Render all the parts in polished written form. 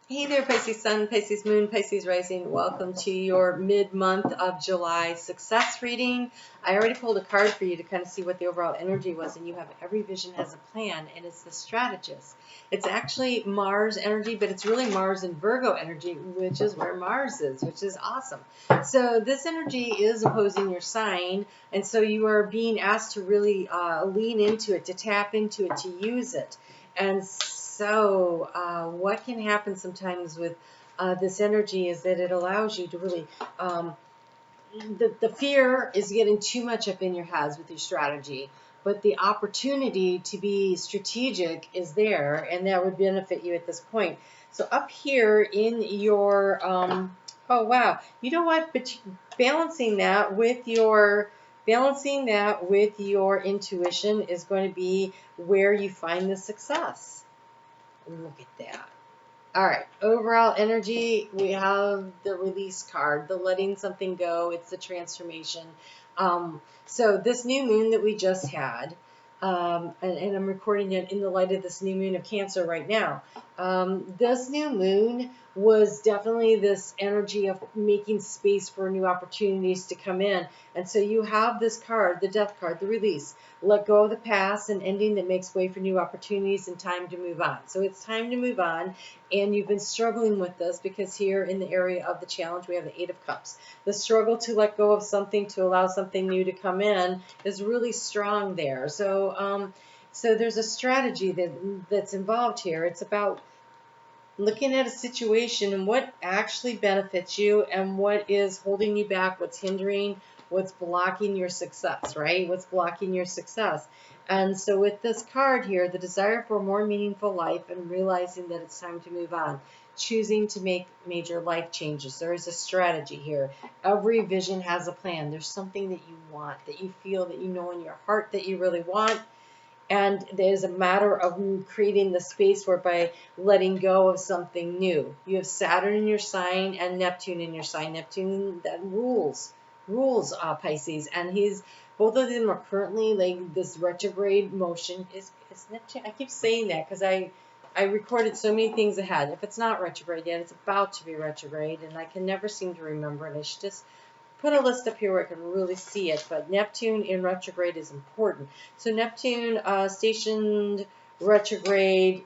Hey there, Pisces Sun, Pisces Moon, Pisces Rising. Welcome to your mid-month of July success reading. I already pulled a card for you to kind of see what the overall energy was, and you have every vision has a plan, and it's the strategist. It's actually Mars energy, but it's really Mars and Virgo energy, which is where Mars is, which is awesome. So this energy is opposing your sign, and so you are being asked to really lean into it, to tap into it, to use it. And so, what can happen sometimes with this energy is that it allows you to really, the fear is getting too much up in your heads with your strategy, but the opportunity to be strategic is there, and that would benefit you at this point. So, up here in your, oh wow, you know what? But balancing that with your intuition is going to be where you find the success. Look at that. All right. Overall energy, we have the release card, the letting something go. It's the transformation. So this new moon that we just had, and I'm recording it in the light of this new moon of Cancer right now. This new moon was definitely this energy of making space for new opportunities to come in. And so you have this card, the death card, the release. Let go of the past, an ending that makes way for new opportunities and time to move on. So it's time to move on, and you've been struggling with this because here in the area of the challenge, we have the Eight of Cups. The struggle to let go of something to allow something new to come in is really strong there. So, so there's a strategy that's involved here. It's about looking at a situation and what actually benefits you and what is holding you back, what's hindering, what's blocking your success, right? What's blocking your success. And so with this card here, the desire for a more meaningful life and realizing that it's time to move on, choosing to make major life changes. There is a strategy here. Every vision has a plan. There's something that you want, that you feel, that you know in your heart that you really want. And there's a matter of creating the space whereby letting go of something new. You have Saturn in your sign and Neptune in your sign. Neptune that rules Pisces, and he's both of them are currently like this retrograde motion. Is Neptune? I keep saying that because I recorded so many things ahead. If it's not retrograde yet, it's about to be retrograde, and I can never seem to remember it. I should just put a list up here where I can really see it, but Neptune in retrograde is important. So Neptune stationed retrograde,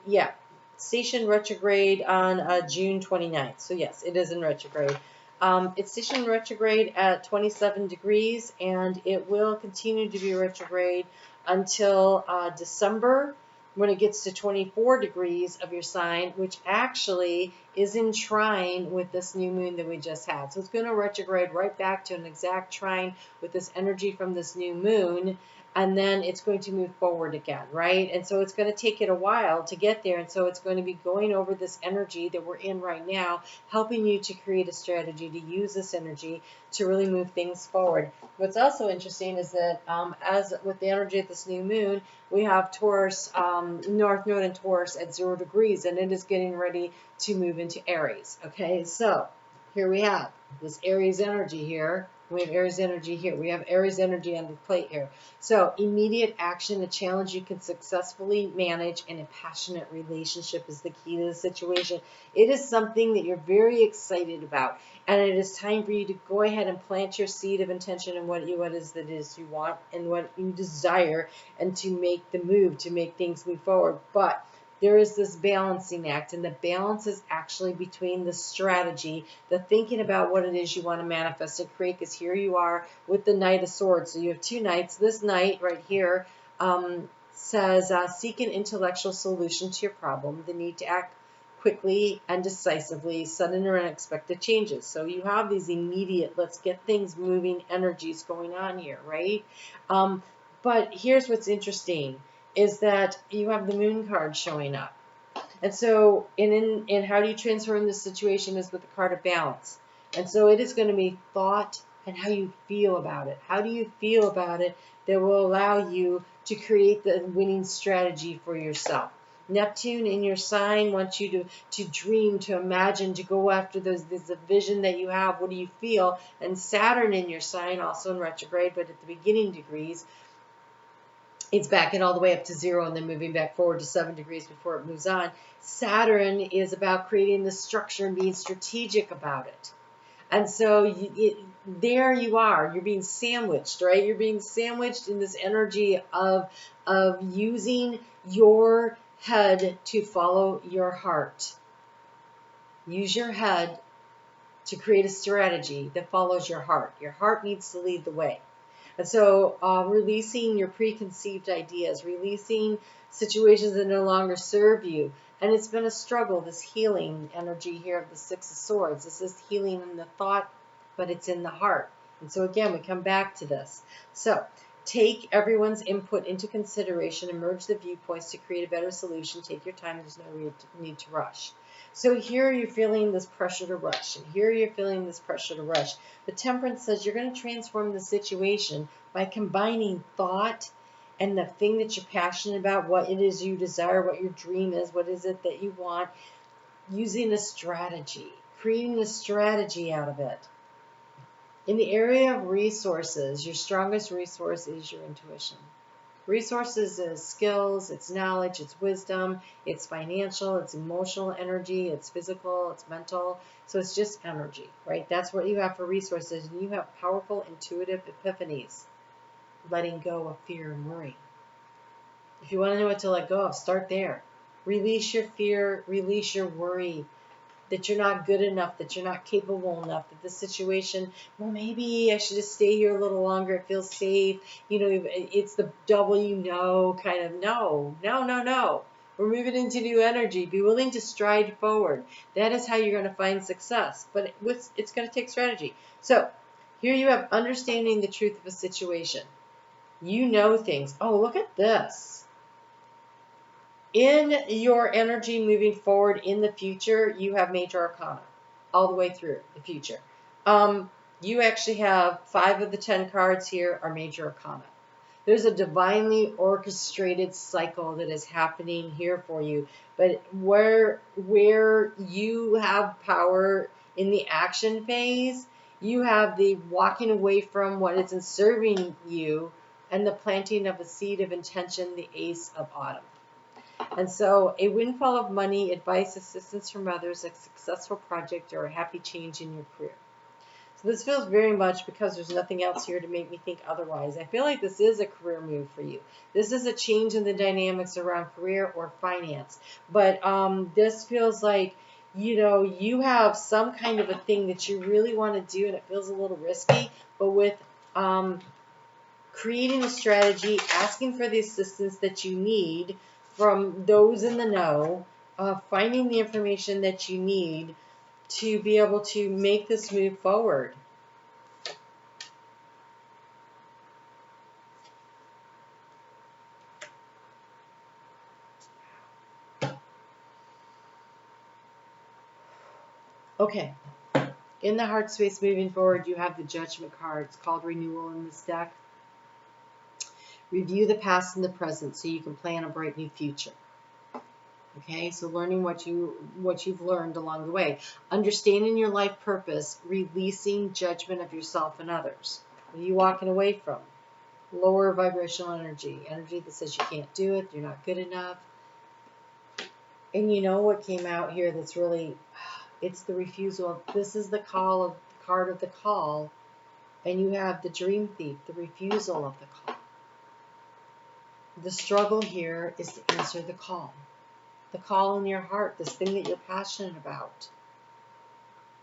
stationed retrograde on June 29th. So yes, it is in retrograde. It's stationed retrograde at 27 degrees, and it will continue to be retrograde until December, when it gets to 24 degrees of your sign, which actually is in trine with this new moon that we just had. So it's going to retrograde right back to an exact trine with this energy from this new moon, and then it's going to move forward again, right? And so it's going to take it a while to get there, and so it's going to be going over this energy that we're in right now, helping you to create a strategy to use this energy to really move things forward. What's also interesting is that as with the energy of this new moon, we have Taurus, North Node in Taurus at 0 degrees, and it is getting ready to move into Aries. Okay, so here we have this Aries energy here. We have Aries energy here. We have Aries energy on the plate here. So immediate action, a challenge you can successfully manage, and a passionate relationship is the key to the situation. It is something that you're very excited about, and it is time for you to go ahead and plant your seed of intention in what is you want and what you desire, and to make the move, to make things move forward. But there is this balancing act, and the balance is actually between the strategy, the thinking about what it is you want to manifest and create, because here you are with the Knight of Swords. So you have two knights. This knight right here says, seek an intellectual solution to your problem, the need to act quickly and decisively, sudden or unexpected changes. So you have these immediate, let's get things moving energies going on here, right? But here's what's interesting, is that you have the moon card showing up. And so in how do you transform this situation is with the card of balance. And so it is going to be thought and how you feel about it. How do you feel about it that will allow you to create the winning strategy for yourself? Neptune in your sign wants you to dream, to imagine, to go after this vision that you have. What do you feel? And Saturn in your sign, also in retrograde, but at the beginning degrees, it's backing all the way up to 0 and then moving back forward to 7 degrees before it moves on. Saturn is about creating the structure and being strategic about it. And so there you are. You're being sandwiched, right? You're being sandwiched in this energy of using your head to follow your heart. Use your head to create a strategy that follows your heart. Your heart needs to lead the way. And so releasing your preconceived ideas, releasing situations that no longer serve you. And it's been a struggle, this healing energy here of the Six of Swords. This is healing in the thought, but it's in the heart. And so again, we come back to this. So take everyone's input into consideration and merge the viewpoints to create a better solution. Take your time. There's no need to rush. So here you're feeling this pressure to rush, and here you're feeling this pressure to rush. The Temperance says you're going to transform the situation by combining thought and the thing that you're passionate about, what it is you desire, what your dream is, what is it that you want, using a strategy, creating a strategy out of it. In the area of resources, your strongest resource is your intuition. Resources is skills, it's knowledge, it's wisdom, it's financial, it's emotional energy, it's physical, it's mental. So it's just energy, right? That's what you have for resources. And you have powerful, intuitive epiphanies. Letting go of fear and worry. If you want to know what to let go of, start there. Release your fear, release your worry. That you're not good enough, that you're not capable enough, that this situation, well, maybe I should just stay here a little longer. It feels safe. You know, it's the double you know kind of. No. We're moving into new energy. Be willing to stride forward. That is how you're going to find success. But it's going to take strategy. So here you have understanding the truth of a situation. You know things. Oh, look at this. In your energy moving forward in the future, you have major arcana all the way through the future. You actually have 5 of the 10 cards here are major arcana. There's a divinely orchestrated cycle that is happening here for you. But where you have power in the action phase, you have the walking away from what isn't serving you and the planting of a seed of intention, the Ace of Autumn. And so a windfall of money, advice, assistance from others, a successful project, or a happy change in your career. So this feels very much, because there's nothing else here to make me think otherwise, I feel like this is a career move for you. This is a change in the dynamics around career or finance. But this feels like, you know, you have some kind of a thing that you really want to do, and it feels a little risky, but with creating a strategy, asking for the assistance that you need from those in the know, finding the information that you need to be able to make this move forward. Okay. In the heart space moving forward, you have the Judgment card. It's called Renewal in this deck. Review the past and the present so you can plan a bright new future. Okay, so learning what you've learned along the way. Understanding your life purpose, releasing judgment of yourself and others. What are you walking away from? Lower vibrational energy. Energy that says you can't do it, you're not good enough. And you know what came out here that's really, it's the refusal. This is the card of the call. And you have the Dream Thief, the refusal of the call. The struggle here is to answer the call. The call in your heart, this thing that you're passionate about.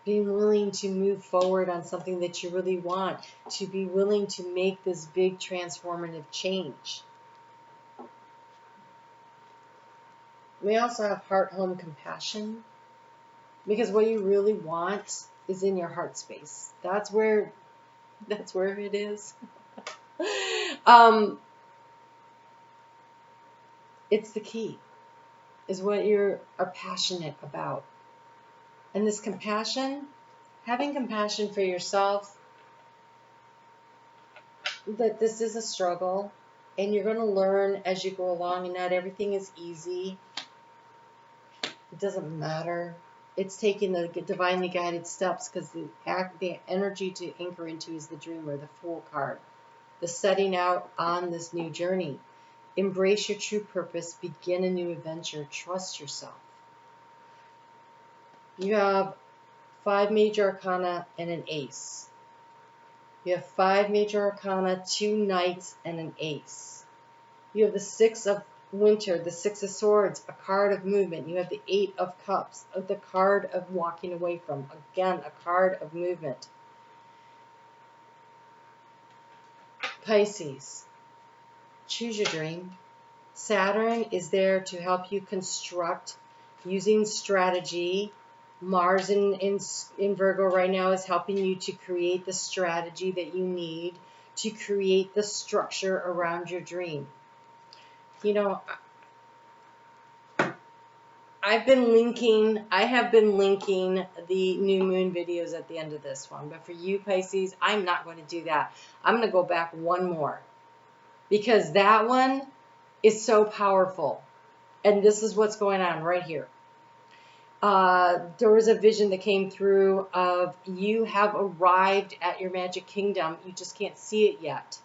Being willing to move forward on something that you really want. To be willing to make this big transformative change. We also have heart, home, compassion. Because what you really want is in your heart space. That's where it is. It's the key. Is what you are passionate about. And this compassion, having compassion for yourself, that this is a struggle, and you're going to learn as you go along, and not everything is easy. It doesn't matter. It's taking the divinely guided steps, because the energy to anchor into is the Dreamer, the Fool card. The setting out on this new journey. Embrace your true purpose. Begin a new adventure. Trust yourself. You have 5 major arcana and an ace. You have 5 major arcana, 2 knights, and an ace. You have the 6 of winter, the 6 of swords, a card of movement. You have the 8 of cups, the card of walking away from. Again, a card of movement. Pisces, choose your dream. Saturn is there to help you construct using strategy. Mars in Virgo right now is helping you to create the strategy that you need to create the structure around your dream. You know, I have been linking the new moon videos at the end of this one. But for you, Pisces, I'm not going to do that. I'm going to go back one more, because that one is so powerful. And this is what's going on right here. There was a vision that came through of you have arrived at your magic kingdom. You just can't see it yet.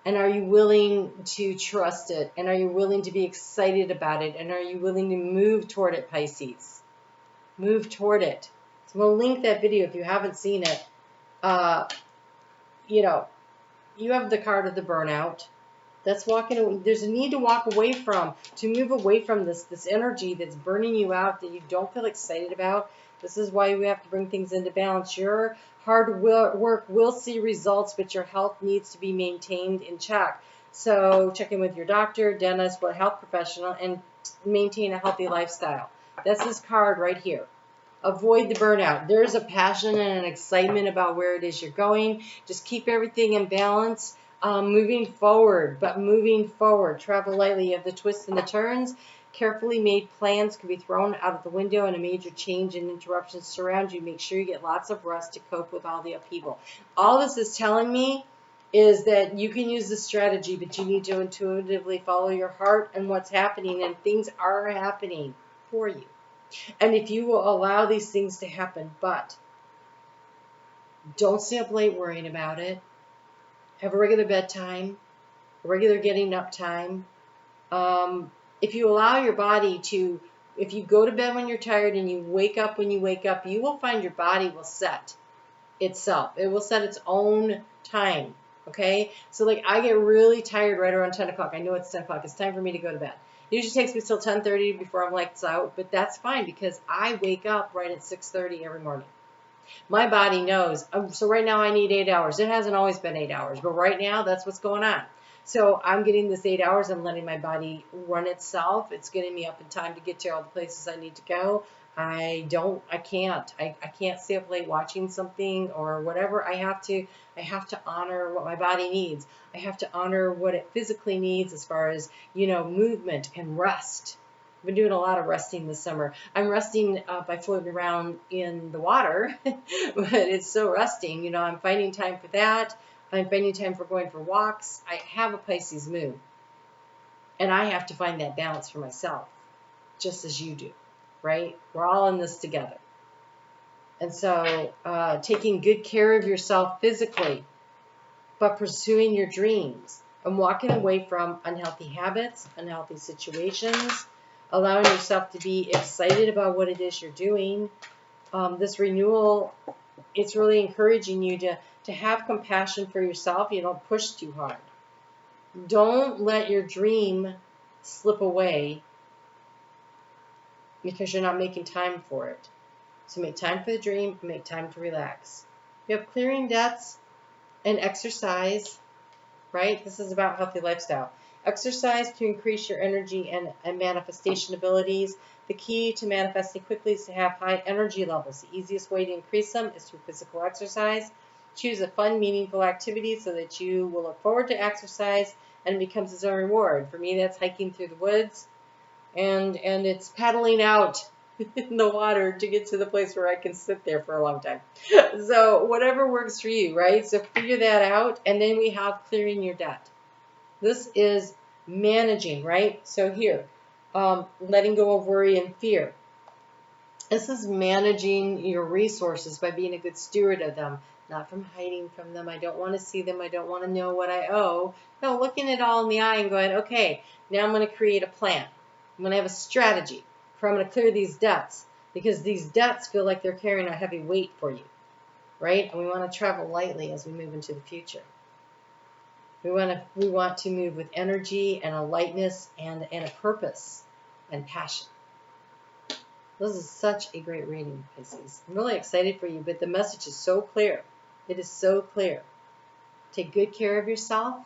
And are you willing to trust it? And are you willing to be excited about it? And are you willing to move toward it, Pisces? Move toward it. So we'll link that video if you haven't seen it. You know, you have the card of the burnout. That's walking. There's a need to walk away from, to move away from this energy that's burning you out, that you don't feel excited about. This is why we have to bring things into balance. Your hard work will see results, but your health needs to be maintained in check. So check in with your doctor, dentist, what health professional, and maintain a healthy lifestyle. That's this card right here. Avoid the burnout. There's a passion and an excitement about where it is you're going. Just keep everything in balance. Moving forward, but moving forward. Travel lightly. You have the twists and the turns. Carefully made plans can be thrown out of the window, and a major change and interruptions surround you. Make sure you get lots of rest to cope with all the upheaval. All this is telling me is that you can use this strategy, but you need to intuitively follow your heart and what's happening, and things are happening for you. And if you will allow these things to happen, but don't stay up late worrying about it. Have a regular bedtime, a regular getting up time. If you allow your body to, if you go to bed when you're tired and you wake up when you wake up, you will find your body will set itself. It will set its own time, okay? So like I get really tired right around 10 o'clock. I know it's 10 o'clock. It's time for me to go to bed. It usually takes me till 10:30 before I'm lights out, but that's fine because I wake up right at 6:30 every morning. My body knows. So right now I need 8 hours. It hasn't always been 8 hours, but right now that's what's going on. So I'm getting this 8 hours. I'm letting my body run itself. It's getting me up in time to get to all the places I need to go. I can't stay up late watching something or whatever. I have to honor what my body needs. I have to honor what it physically needs as far as, movement and rest. I've been doing a lot of resting this summer. I'm resting by floating around in the water, but it's still resting. I'm finding time for that. I'm finding time for going for walks. I have a Pisces moon, and I have to find that balance for myself, just as you do, right? We're all in this together. And so taking good care of yourself physically, but pursuing your dreams and walking away from unhealthy habits, unhealthy situations, allowing yourself to be excited about what it is you're doing. This renewal, it's really encouraging you to have compassion for yourself. You don't push too hard. Don't let your dream slip away because you're not making time for it. So make time for the dream, make time to relax. You have clearing debts and exercise, right? This is about healthy lifestyle. Exercise to increase your energy and manifestation abilities. The key to manifesting quickly is to have high energy levels. The easiest way to increase them is through physical exercise. Choose a fun, meaningful activity so that you will look forward to exercise and it becomes its own reward. For me, that's hiking through the woods, and it's paddling out in the water to get to the place where I can sit there for a long time. So whatever works for you, right? So figure that out. And then we have clearing your debt. This is managing, right? So here, letting go of worry and fear. This is managing your resources by being a good steward of them. not from hiding from them. I don't want to see them. I don't want to know what I owe. No, looking it all in the eye and going, okay, now I'm going to create a plan. I'm going to have a strategy for I'm going to clear these debts, because these debts feel like they're carrying a heavy weight for you, right? And we want to travel lightly as we move into the future. We want to move with energy and a lightness and a purpose and passion. This is such a great reading, Pisces. I'm really excited for you, but the message is so clear. It is so clear. Take good care of yourself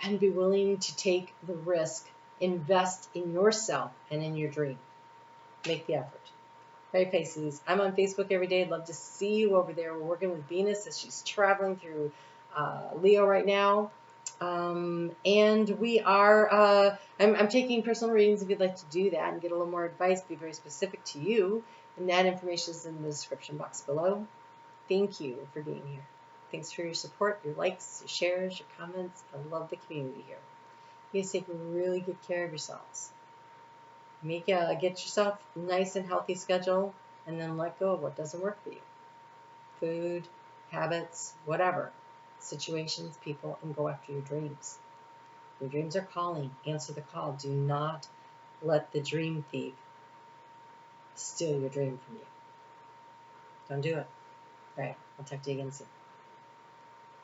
and be willing to take the risk. Invest in yourself and in your dream. Make the effort. Right, Pisces? I'm on Facebook every day. I'd love to see you over there. We're working with Venus as she's traveling through Leo right now. And we are, I'm taking personal readings if you'd like to do that and get a little more advice, be very specific to you. And that information is in the description box below. Thank you for being here. Thanks for your support, your likes, your shares, your comments. I love the community here. You guys take really good care of yourselves. Get yourself a nice and healthy schedule, and then let go of what doesn't work for you. Food, habits, whatever. Situations, people, and go after your dreams. Your dreams are calling. Answer the call. Do not let the dream thief steal your dream from you. Don't do it. All right. I'll talk to you again soon.